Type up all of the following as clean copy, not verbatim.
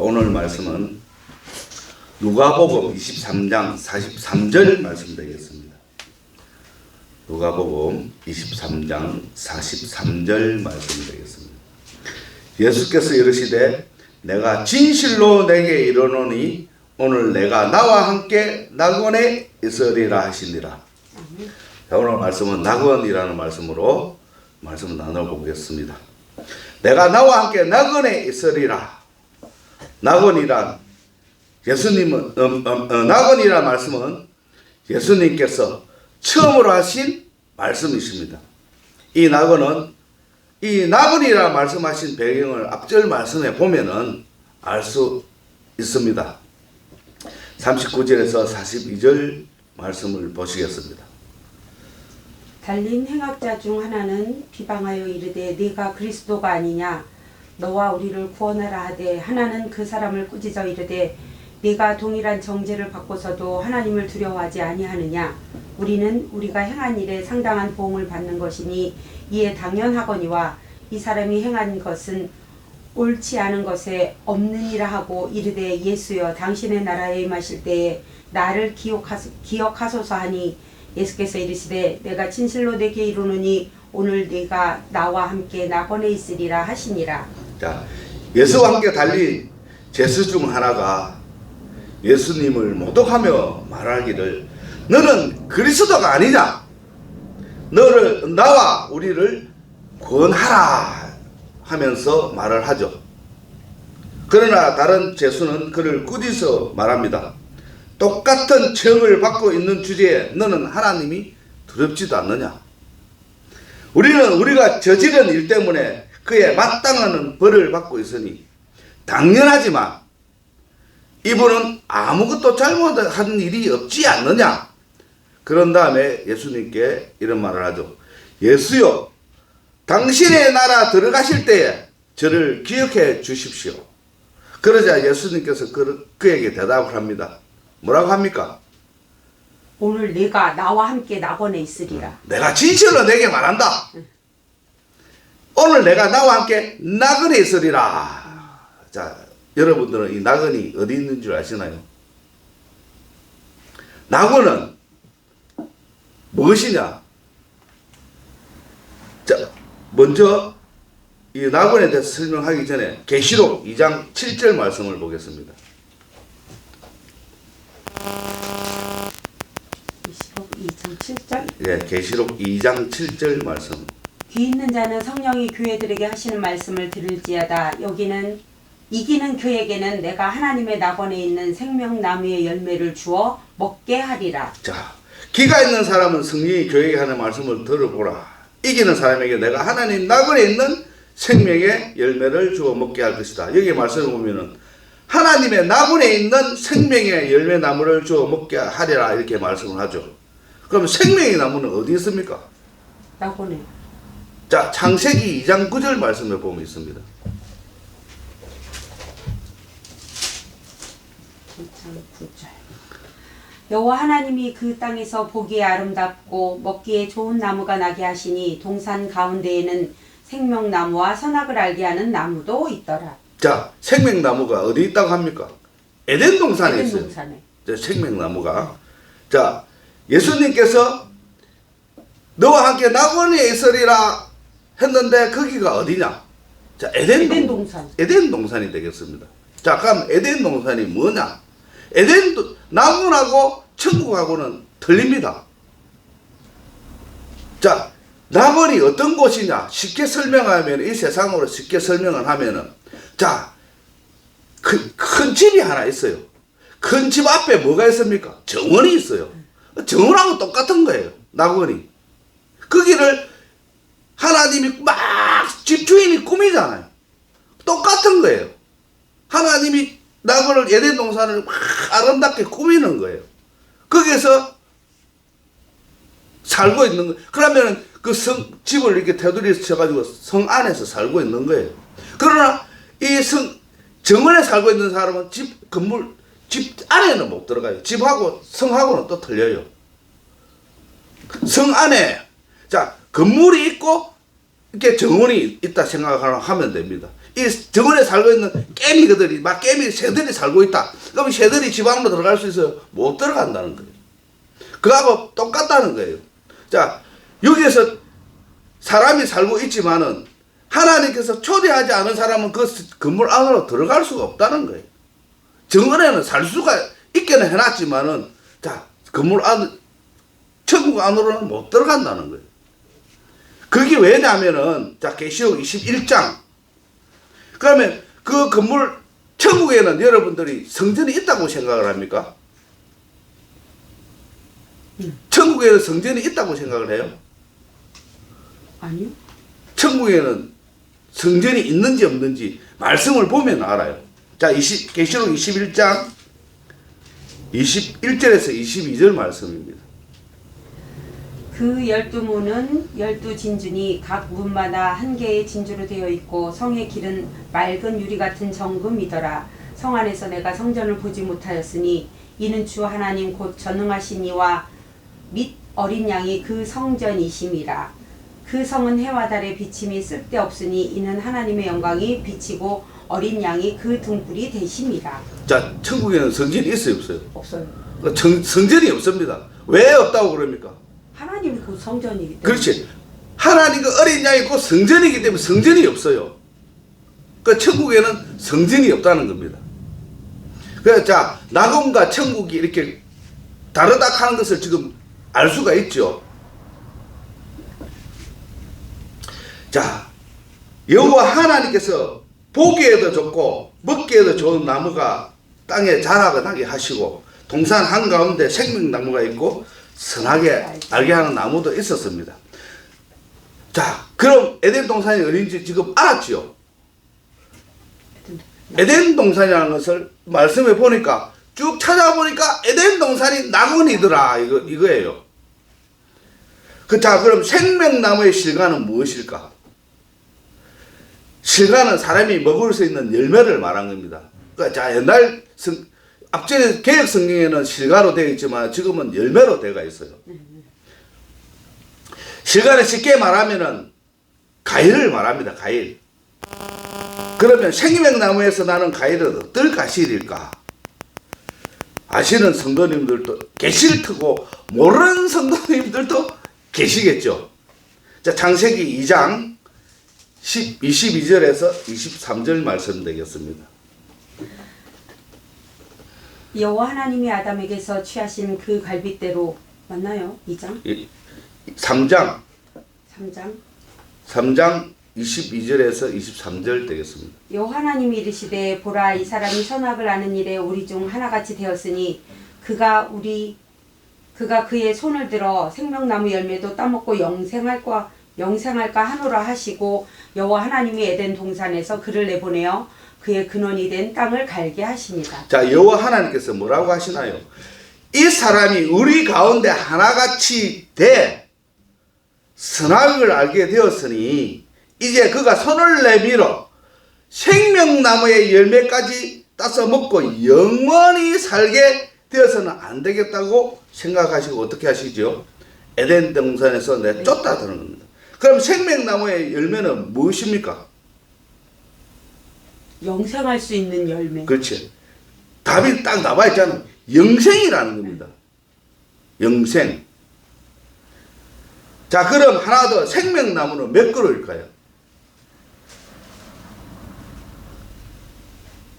오늘 말씀은 누가복음 23장 43절 말씀 되겠습니다. 누가복음 23장 43절 말씀 되겠습니다. 예수께서 이르시되 내가 진실로 내게 이르노니 오늘 내가 나와 함께 낙원에 있으리라 하시니라. 자, 오늘 말씀은 낙원이라는 말씀으로 말씀을 나눠보겠습니다. 내가 나와 함께 낙원에 있으리라. 낙원이란 예수님은 낙원이란 말씀은 예수님께서 처음으로 하신 말씀이십니다. 이 낙원은 이 낙원이라 말씀하신 배경을 앞절 말씀에 보면은 알 수 있습니다. 39절에서 42절 말씀을 보시겠습니다. 달린 행악자 중 하나는 비방하여 이르되 네가 그리스도가 아니냐 너와 우리를 구원하라 하되 하나는 그 사람을 꾸짖어 이르되 네가 동일한 정죄를 받고서도 하나님을 두려워하지 아니하느냐 우리는 우리가 행한 일에 상당한 보응을 받는 것이니 이에 당연하거니와 이 사람이 행한 것은 옳지 않은 것에 없느니라 하고 이르되 예수여 당신의 나라에 임하실 때에 나를 기억하소서 하니 예수께서 이르시되 내가 진실로 내게 이르노니 오늘 네가 나와 함께 낙원에 있으리라 하시니라. 자, 예수와 함께 달린 제수 중 하나가 예수님을 모독하며 말하기를 너는 그리스도가 아니냐? 나와 우리를 구원하라 하면서 말을 하죠. 그러나 다른 제수는 그를 꾸짖어 말합니다. 똑같은 처형을 받고 있는 주제에 너는 하나님이 두렵지도 않느냐? 우리는 우리가 저지른 일 때문에 그에 마땅한 벌을 받고 있으니 당연하지만 이분은 아무것도 잘못한 일이 없지 않느냐? 그런 다음에 예수님께 이런 말을 하죠. 예수여 당신의 나라 들어가실 때에 저를 기억해 주십시오. 그러자 예수님께서 그에게 대답을 합니다. 뭐라고 합니까? 오늘 네가 나와 함께 낙원에 있으리라. 내가 진실로 내게 말한다. 오늘 내가 나와 함께 낙원에 있으리라. 자, 여러분들은 이 낙원이 어디 있는 줄 아시나요? 낙원은 무엇이냐? 자, 먼저 이 낙원에 대해서 설명하기 전에 계시록 2장 7절 말씀을 보겠습니다. 계시록 2장 7절. 예, 계시록 2장 7절 말씀. 귀 있는 자는 성령이 교회들에게 하시는 말씀을 들을지어다. 여기는 이기는 그에게는 내가 하나님의 낙원에 있는 생명나무의 열매를 주어 먹게 하리라. 자, 귀가 있는 사람은 성령이 교회에게 하는 말씀을 들어보라. 이기는 사람에게 내가 하나님 낙원에 있는 생명의 열매를 주어 먹게 할 것이다. 여기 말씀을 보면은 하나님의 낙원에 있는 생명의 열매 나무를 주어 먹게 하리라 이렇게 말씀을 하죠. 그럼 생명의 나무는 어디 있습니까? 낙원에. 자, 창세기 2장 9절 말씀에 보면 있습니다. 2장 9절. 여호와 하나님이 그 땅에서 보기에 아름답고 먹기에 좋은 나무가 나게 하시니 동산 가운데에는 생명나무와 선악을 알게 하는 나무도 있더라. 자, 생명나무가 어디 있다고 합니까? 에덴 동산에 에덴 있어요. 동산에. 자, 생명나무가. 자, 예수님께서 너와 함께 낙원에 있으리라 했는데 거기가 어디냐? 자, 에덴 동산. 에덴 동산이 되겠습니다. 자, 그럼 에덴 동산이 뭐냐? 에덴 낙원하고 천국하고는 틀립니다. 자, 낙원이 어떤 곳이냐? 쉽게 설명하면 이 세상으로 쉽게 설명을 하면은 자, 큰 집이 하나 있어요. 큰 집 앞에 뭐가 있습니까? 정원이 있어요. 정원하고 똑같은 거예요. 낙원이. 거기를 하나님이 막 집주인이 꾸미잖아요. 똑같은 거예요. 하나님이 낙원을 에덴 동산을 막 아름답게 꾸미는 거예요. 거기에서 살고 있는 거예요. 그러면 그 집을 이렇게 테두리에서 쳐가지고 성 안에서 살고 있는 거예요. 그러나 이 정원에 살고 있는 사람은 집 안에는 못 들어가요. 집하고 성하고는 또 틀려요. 성 안에, 자, 건물이 있고, 이렇게 정원이 있다 생각하면 됩니다. 이 정원에 살고 있는 개미들이 막 새들이 살고 있다. 그럼 새들이 집 안으로 들어갈 수 있어요? 못 들어간다는 거예요. 그거하고 똑같다는 거예요. 자, 여기에서 사람이 살고 있지만은 하나님께서 초대하지 않은 사람은 그 건물 안으로 들어갈 수가 없다는 거예요. 정원에는 살 수가 있게는 해놨지만은 자, 건물 안, 천국 안으로는 못 들어간다는 거예요. 그게 왜냐면은 자, 계시록 21장. 그러면 그 건물 천국에는 여러분들이 성전이 있다고 생각을 합니까? 천국에는 성전이 있다고 생각을 해요? 아니요. 천국에는 성전이 있는지 없는지 말씀을 보면 알아요. 자, 계시록 21장 21절에서 22절 말씀입니다. 그 12문은 12진주니 각 문마다 한 개의 진주로 되어 있고 성의 길은 맑은 유리 같은 정금이더라. 성 안에서 내가 성전을 보지 못하였으니 이는 주 하나님 곧 전능하신 이와 및 어린 양이 그 성전이심이라. 그 성은 해와 달의 비침이 쓸데없으니 이는 하나님의 영광이 비치고 어린 양이 그 등불이 되심이라. 자, 천국에는 성전이 있어요, 없어요? 없어요. 성전이 없습니다. 왜 없다고 그럽니까? 하나님이 곧 성전이기 때문에. 그렇지. 하나님과 어린 양이 곧 성전이기 때문에 성전이 없어요. 그 천국에는 성전이 없다는 겁니다. 그래서 자, 낙원과 천국이 이렇게 다르다 하는 것을 지금 알 수가 있죠. 자, 여호와 하나님께서 보기에도 좋고 먹기에도 좋은 나무가 땅에 자라게 하시고 동산 한가운데 생명나무가 있고 선하게 알게 하는 나무도 있었습니다. 자, 그럼 에덴 동산이 어딘지 지금 알았죠? 에덴 동산이라는 것을 말씀해 보니까 쭉 찾아보니까 에덴 동산이 낙원이더라 이거예요. 자, 그럼 생명나무의 실과는 무엇일까? 실과는 사람이 먹을 수 있는 열매를 말한 겁니다. 그러니까 자, 옛날 앞전에 개혁 성경에는 실과로 되어 있지만 지금은 열매로 되어 있어요. 실과는 쉽게 말하면은 과일을 말합니다. 과일. 그러면 생명나무에서 나는 과일은 어떨 과실일까? 아시는 성도님들도 계실 테고 모르는 성도님들도 계시겠죠. 자, 창세기 2장 22절에서 23절 말씀 되겠습니다. 여호와 하나님이 아담에게서 취하신 그 갈빗대로 맞나요? 2장? 3장 3장 22절에서 23절 되겠습니다. 여호와 하나님이 이르시되 보라 이 사람이 선악을 아는 일에 우리 중 하나같이 되었으니 그가 그의 손을 들어 생명나무 열매도 따먹고 영생할까 하노라 하시고 여호와 하나님이 에덴 동산에서 그를 내보내어 그의 근원이 된 땅을 갈게 하십니다. 자, 여호와 하나님께서 뭐라고 하시나요? 이 사람이 우리 가운데 하나같이 돼 선악을 알게 되었으니 이제 그가 손을 내밀어 생명나무의 열매까지 따서 먹고 영원히 살게 되어서는 안 되겠다고 생각하시고 어떻게 하시죠? 에덴 동산에서 내쫓다드는 겁니다. 그럼 생명나무의 열매는 무엇입니까? 영생할 수 있는 열매. 그렇지. 답이 딱 나와 있잖아. 영생이라는 겁니다. 영생. 자, 그럼 하나 더 생명나무는 몇 그루일까요?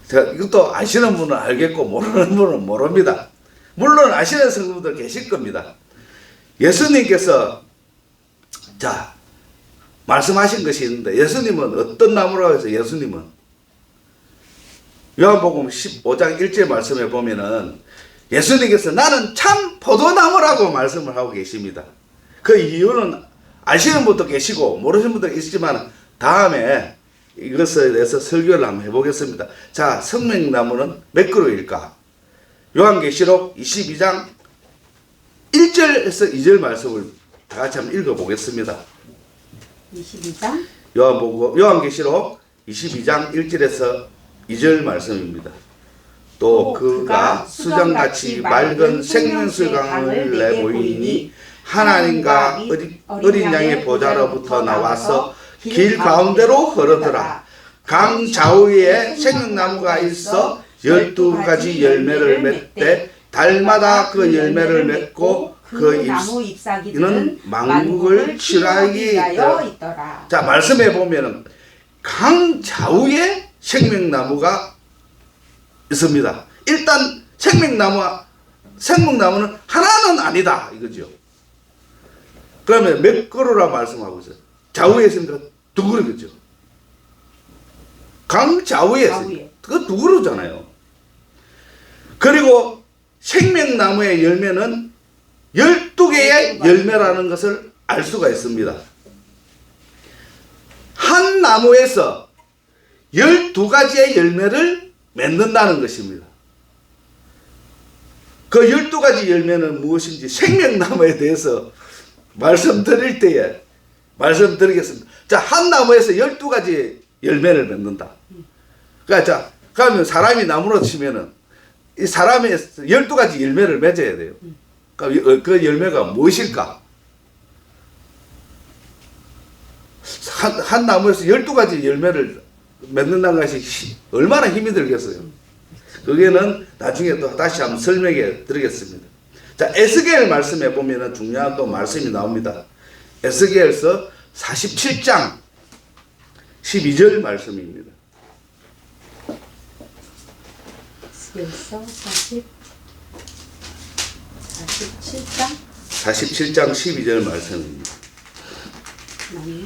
자, 이것도 아시는 분은 알겠고 모르는 분은 모릅니다. 물론 아시는 성도분들 계실 겁니다. 예수님께서 자 말씀하신 것이 있는데 예수님은 어떤 나무라고 해서 예수님은 요한복음 15장 1절 말씀에 보면은 예수님께서 나는 참 포도나무라고 말씀을 하고 계십니다. 그 이유는 아시는 분도 계시고 모르시는 분도 있지만 다음에 이것에 대해서 설교를 한번 해보겠습니다. 자, 생명나무는 몇 그루일까? 요한계시록 22장 1절에서 2절 말씀을 다 같이 한번 읽어보겠습니다. 22장? 요한계시록 22장 1절에서 2절 말씀입니다. 또 그가 수정같이 맑은 생명수 강을 내보이니 하나님과 어린 양의 보좌로부터 나와서 길 가운데로 흐르더라. 강 좌우에 생명나무가 있어 12가지 열매를 맺되 달마다 그 열매를 맺고 그 나무 이는 잎사귀들은 만국을 치유하기 있더라. 자, 말씀해 보면은 강 좌우에 생명나무가 있습니다. 일단 생명나무는 하나는 아니다 이거죠. 그러면 몇 그루라 말씀하고 있어요. 좌우에 있으니까 두 그루겠죠. 강 좌우에 있으니까 그 두 그루잖아요. 그리고 생명나무의 열매는 12개의 열매라는 것을 알 수가 있습니다. 한 나무에서 12가지의 열매를 맺는다는 것입니다. 그 12가지 열매는 무엇인지 생명나무에 대해서 말씀드릴 때에 말씀드리겠습니다. 자, 한 나무에서 12가지 열매를 맺는다. 그러니까 자, 그러면 사람이 나무로 치면은 이 사람이 12가지 열매를 맺어야 돼요. 그러니까 그 열매가 무엇일까? 한 나무에서 12가지 열매를 맺는다는 것이 얼마나 힘이 들겠어요. 그게는 나중에 또 다시 한번 설명해 드리겠습니다. 자, 에스겔 말씀해 보면은 중요한 또 말씀이 나옵니다. 에스겔서 47장 12절 말씀입니다. 에스겔서 47장 47장 12절 말씀입니다. 맞네.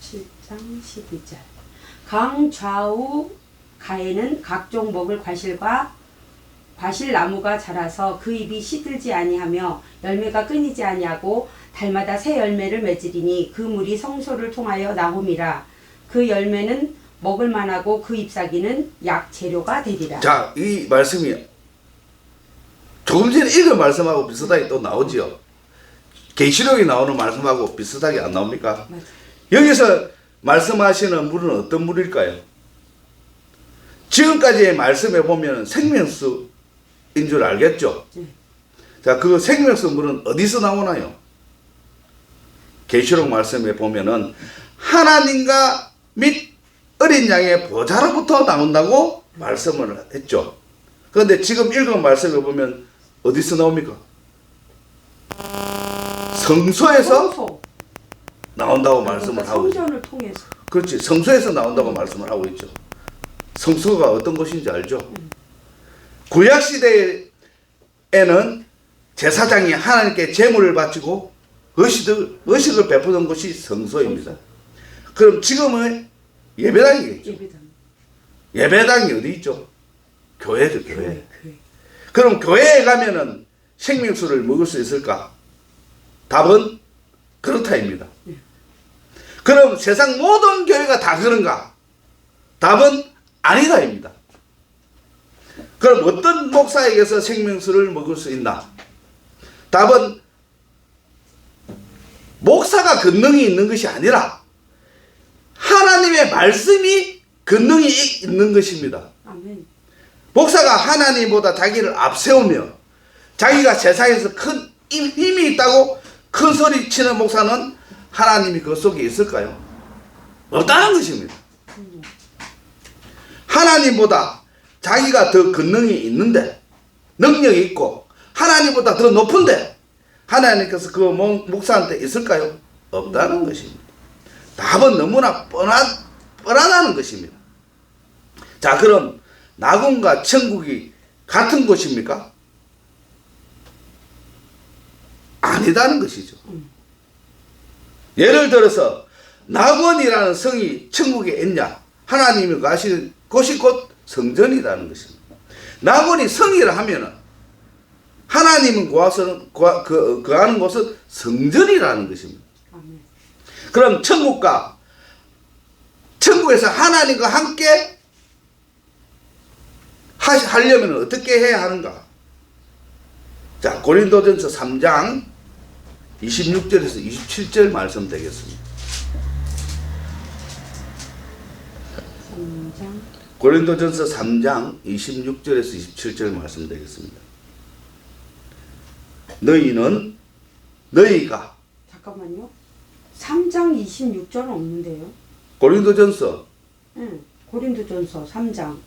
47장 12절. 강 좌우 가에는 각종 먹을 과실나무가 자라서 그 잎이 시들지 아니하며 열매가 끊이지 아니하고 달마다 새 열매를 맺으리니 그 물이 성소를 통하여 나옴이라. 그 열매는 먹을 만하고 그 잎사귀는 약 재료가 되리라. 자, 이 말씀이 조금 전에 읽은 말씀하고 비슷하게 또 나오죠. 계시록에 나오는 말씀하고 비슷하게 안 나옵니까? 맞아. 여기서 말씀하시는 물은 어떤 물일까요? 지금까지의 말씀에 보면 생명수인 줄 알겠죠? 자, 그 생명수 물은 어디서 나오나요? 계시록 말씀에 보면은 하나님과 및 어린 양의 보좌로부터 나온다고 말씀을 했죠. 그런데 지금 읽은 말씀에 보면 어디서 나옵니까? 성소에서 나온다고 말씀을 하고 있죠. 성전을 통해서. 그렇지. 성소에서 나온다고 말씀을 하고 있죠. 성소가 어떤 것인지 알죠? 구약 시대에는 제사장이 하나님께 제물을 바치고 의식을 베푸는 곳이 성소입니다. 그럼 지금은 예배당이겠죠. 예배당이 어디 있죠? 교회죠, 교회. 그럼 교회에 가면은 생명수를 먹을 수 있을까? 답은 그렇다입니다. 그럼 세상 모든 교회가 다 그런가? 답은 아니다입니다. 그럼 어떤 목사에게서 생명수를 먹을 수 있나? 답은 목사가 권능이 있는 것이 아니라 하나님의 말씀이 권능이 있는 것입니다. 아멘. 목사가 하나님보다 자기를 앞세우며 자기가 세상에서 큰 힘이 있다고 큰 소리 치는 목사는 하나님이 그 속에 있을까요? 없다는 것입니다. 하나님보다 자기가 더 권능이 있는데 능력이 있고 하나님보다 더 높은데 하나님께서 그 목사한테 있을까요? 없다는 것입니다. 답은 너무나 뻔하다는 것입니다. 자, 그럼 낙원과 천국이 같은 곳입니까? 아니다는 것이죠. 예를 들어서 낙원이라는 성이 천국에 있냐? 하나님이 가시는 곳이 곧 성전이라는 것입니다. 낙원이 성이라 하면은 하나님은 거하는 곳은 성전이라는 것입니다. 아멘. 그럼 천국에서 하나님과 함께 하려면 어떻게 해야 하는가? 자, 고린도전서 3장 26절에서 27절 말씀 되겠습니다. 3장 고린도전서 3장 26절에서 27절 말씀 되겠습니다. 너희가 잠깐만요. 3장 26절은 없는데요. 고린도전서 응. 고린도전서 3장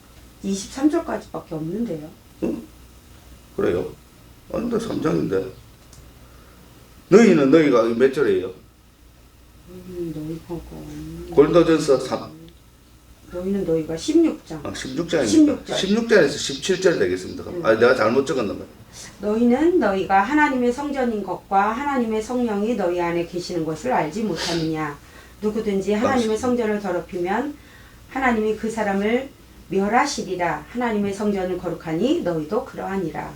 23절까지밖에 없는데요. 그래요. 근데 3장인데 너희는 너희가 몇 절이에요? 너희가 고린도전서 3 너희는 너희가 16장. 16장입니다. 16절에서 17절 되겠습니다. 내가 잘못 적었나 봐요. 너희는 너희가 하나님의 성전인 것과 하나님의 성령이 너희 안에 계시는 것을 알지 못하느냐. 누구든지 하나님의 성전을 더럽히면 하나님이 그 사람을 멸하시리라. 하나님의 성전을 거룩하니 너희도 그러하니라.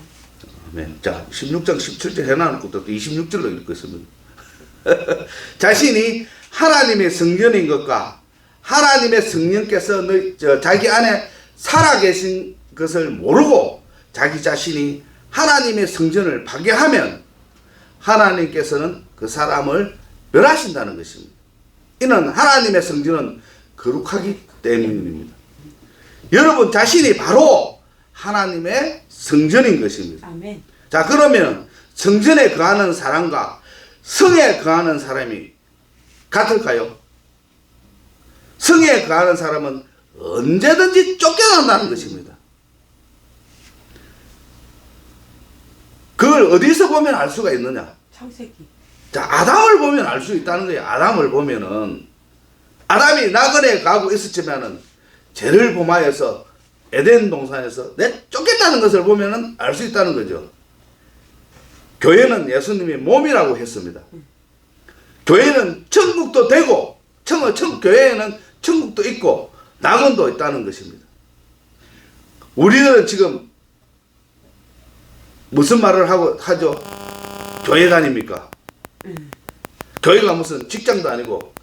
아멘. 자, 16장 17절 해놔놓고 또 26절로 읽겠습니다. 자신이 하나님의 성전인 것과 하나님의 성령께서 자기 안에 살아계신 것을 모르고 자기 자신이 하나님의 성전을 파괴하면 하나님께서는 그 사람을 멸하신다는 것입니다. 이는 하나님의 성전은 거룩하기 때문입니다. 여러분 자신이 바로 하나님의 성전인 것입니다. 아멘. 자, 그러면 성전에 거하는 사람과 성에 거하는 사람이 같을까요? 성에 거하는 사람은 언제든지 쫓겨난다는 것입니다. 그걸 어디서 보면 알 수가 있느냐? 창세기. 자, 아담을 보면 알 수 있다는 거예요. 아담을 보면은 아담이 나그네에 가고 있었지만은 죄를 범하여서 에덴 동산에서 쫓겼다는 것을 보면은 알 수 있다는 거죠. 교회는 예수님의 몸이라고 했습니다. 교회는 천국도 되고 교회에는 천국도 있고 낙원도 있다는 것입니다. 우리들은 지금 무슨 말을 하죠? 교회 다닙니까? 교회가 무슨 직장도 아니고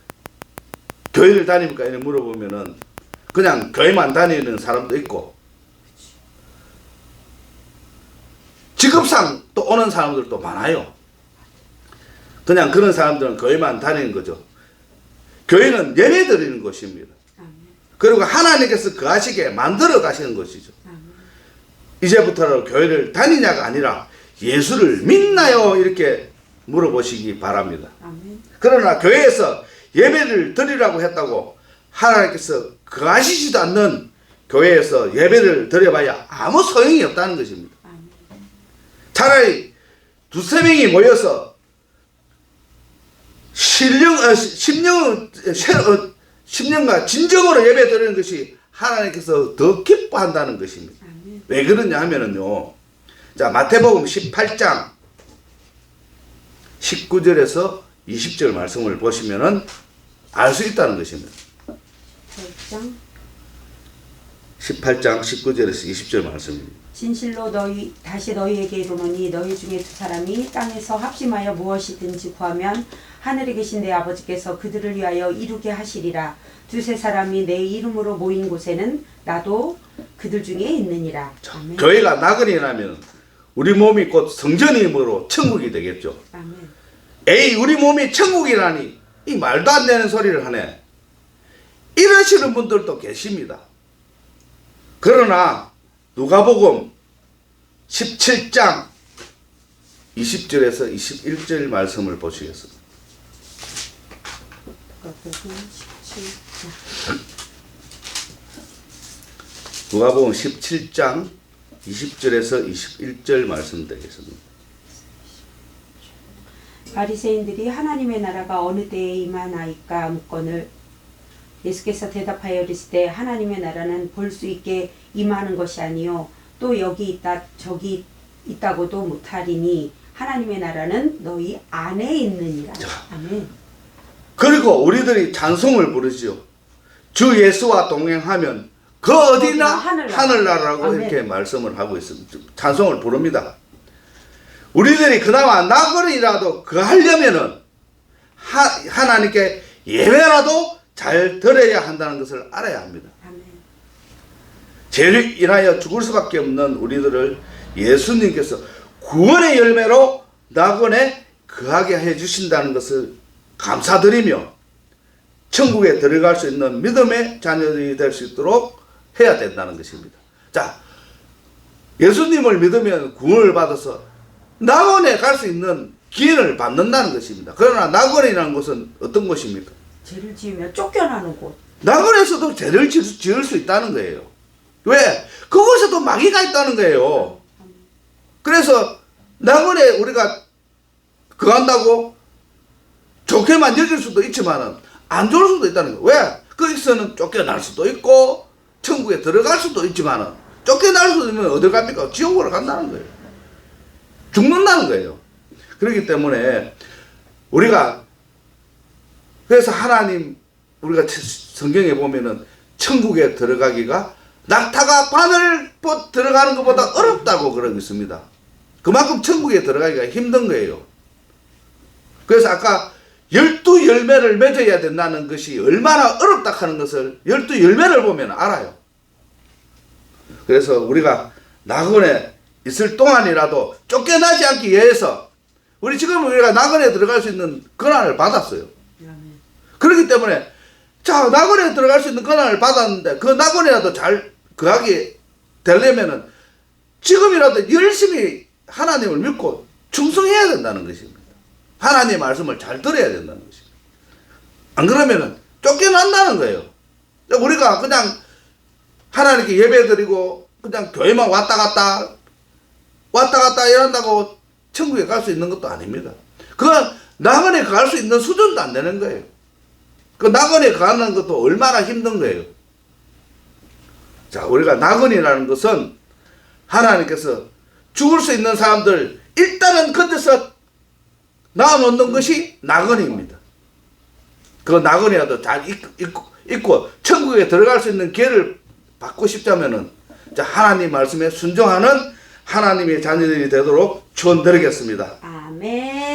교회를 다닙니까? 이렇게 물어보면은 그냥 교회만 다니는 사람도 있고 직업상 또 오는 사람들도 많아요. 그냥 그런 사람들은 교회만 다니는 거죠. 교회는 예배 드리는 곳입니다. 그리고 하나님께서 거하시게 만들어 가시는 것이죠. 이제부터는 교회를 다니냐가 아니라 예수를 믿나요? 이렇게 물어보시기 바랍니다. 그러나 교회에서 예배를 드리라고 했다고 하나님께서 거하시지도 않는 교회에서 예배를 드려봐야 아무 소용이 없다는 것입니다. 차라리 두세 명이 모여서 10년과 진정으로 예배 드리는 것이 하나님께서 더 기뻐한다는 것입니다. 왜 그러냐 하면은요. 자, 마태복음 18장 19절에서 20절 말씀을 보시면은 알 수 있다는 것입니다. 18장 19절에서 20절 말씀입니다. 진실로 다시 너희에게 이르노니 너희 중에 두 사람이 땅에서 합심하여 무엇이든지 구하면 하늘에 계신 내 아버지께서 그들을 위하여 이루게 하시리라. 두세 사람이 내 이름으로 모인 곳에는 나도 그들 중에 있느니라. 아멘. 교회가 나그네 나면 우리 몸이 곧 성전이므로 천국이 되겠죠. 아멘. 에이, 우리 몸이 천국이라니 이 말도 안 되는 소리를 하네. 이러시는 분들도 계십니다. 그러나 누가복음 17장 20절에서 21절 말씀을 보시겠습니다. 누가복음 17장 20절에서 21절 말씀 되겠습니다. 바리새인들이 하나님의 나라가 어느 때에 임하나이까 묻거늘 예수께서 대답하여 이르시되 하나님의 나라는 볼 수 있게 임하는 것이 아니요 또 여기 있다 저기 있다고도 못하리니 하나님의 나라는 너희 안에 있느니라. 아멘. 그리고 우리들이 찬송을 부르지요. 주 예수와 동행하면 그 어디나 하늘나라라고 아멘. 이렇게 말씀을 하고 있습니다. 찬송을 부릅니다. 우리들이 그나마 나그네라도 그 하려면은 하나님께 예배라도 잘 드려야 한다는 것을 알아야 합니다. 아멘. 죄로 인하여 죽을 수밖에 없는 우리들을 예수님께서 구원의 열매로 낙원에 거하게 해주신다는 것을 감사드리며 천국에 들어갈 수 있는 믿음의 자녀들이 될 수 있도록 해야 된다는 것입니다. 자, 예수님을 믿으면 구원을 받아서 낙원에 갈 수 있는 기회를 받는다는 것입니다. 그러나 낙원이라는 것은 어떤 곳입니까? 죄를 지으면 쫓겨나는 곳. 낙원에서도 죄를 지을 수 있다는 거예요. 왜? 그곳에도 마귀가 있다는 거예요. 그래서 낙원에 우리가 거한다고 좋게만 여길 수도 있지만은 안 좋을 수도 있다는 거예요. 왜? 거기서는 쫓겨날 수도 있고 천국에 들어갈 수도 있지만은 쫓겨날 수도 있으면 어딜 갑니까? 지옥으로 간다는 거예요. 죽는다는 거예요. 그렇기 때문에 우리가 그래서 하나님 우리가 성경에 보면은 천국에 들어가기가 낙타가 바늘 들어가는 것보다 어렵다고 그러고 있습니다. 그만큼 천국에 들어가기가 힘든 거예요. 그래서 아까 12열매를 맺어야 된다는 것이 얼마나 어렵다 하는 것을 12열매를 보면 알아요. 그래서 우리가 낙원에 있을 동안이라도 쫓겨나지 않기 위해서 우리 지금 우리가 낙원에 들어갈 수 있는 권한을 받았어요. 그렇기 때문에 자 낙원에 들어갈 수 있는 권한을 받았는데 그 낙원이라도 잘 거하게 되려면은 지금이라도 열심히 하나님을 믿고 충성해야 된다는 것입니다. 하나님의 말씀을 잘 들어야 된다는 것입니다. 안 그러면은 쫓겨난다는 거예요. 우리가 그냥 하나님께 예배드리고 그냥 교회만 왔다 갔다 이런다고 천국에 갈 수 있는 것도 아닙니다. 그건 낙원에 갈 수 있는 수준도 안 되는 거예요. 그 낙원에 가는 것도 얼마나 힘든 거예요. 자, 우리가 낙원이라는 것은 하나님께서 죽을 수 있는 사람들 일단은 건져서 낳아놓는 것이 낙원입니다. 그 낙원이라도 잘 있고 천국에 들어갈 수 있는 기회를 받고 싶다면은 자, 하나님 말씀에 순종하는 하나님의 자녀들이 되도록 축원드리겠습니다. 아멘.